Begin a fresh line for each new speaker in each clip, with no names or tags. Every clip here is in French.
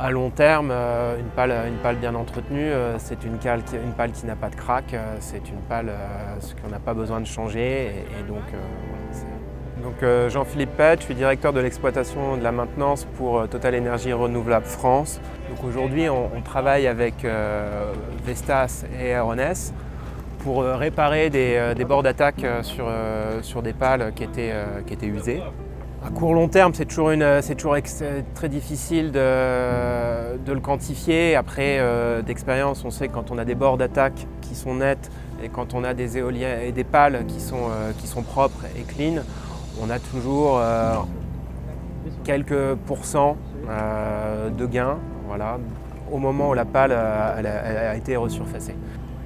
À long terme, une pale bien entretenue, c'est une pale qui n'a pas de crack, c'est une pale qu'on n'a pas besoin de changer. Jean-Philippe Pett, je suis directeur de l'exploitation et de la maintenance pour Total Énergie Renouvelable France. Donc aujourd'hui, on travaille avec Vestas et Aerones pour réparer des bords d'attaque sur des pales qui étaient usées. À court long terme, c'est toujours très difficile de le quantifier. Après, d'expérience, on sait que quand on a des bords d'attaque qui sont nets et quand on a des éoliennes et des pales qui sont propres et clean, on a toujours quelques pourcents de gains, voilà, au moment où la pale a été resurfacée.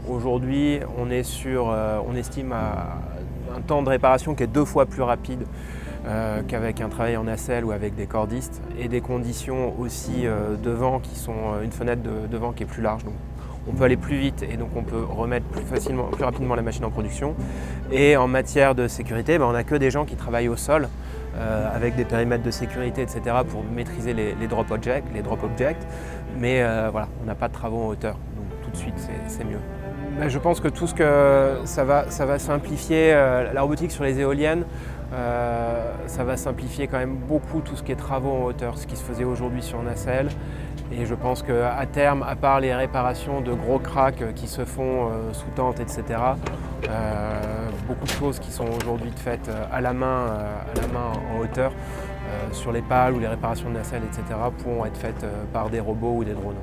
Aujourd'hui, on estime un temps de réparation qui est 2 fois plus rapide qu'avec un travail en nacelle ou avec des cordistes, et des conditions aussi de vent qui sont une fenêtre de vent qui est plus large. Donc on peut aller plus vite et donc on peut remettre plus rapidement la machine en production. Et en matière de sécurité, on n'a que des gens qui travaillent au sol avec des périmètres de sécurité, etc. pour maîtriser les drop objects. Mais voilà, on n'a pas de travaux en hauteur, donc tout de suite c'est mieux. Je pense que tout ce que ça va simplifier la robotique sur les éoliennes, ça va simplifier quand même beaucoup tout ce qui est travaux en hauteur, ce qui se faisait aujourd'hui sur nacelle. Et je pense qu'à terme, à part les réparations de gros cracks qui se font sous tente, etc., beaucoup de choses qui sont aujourd'hui faites à la main en hauteur, sur les pales ou les réparations de nacelle, etc., pourront être faites par des robots ou des drones.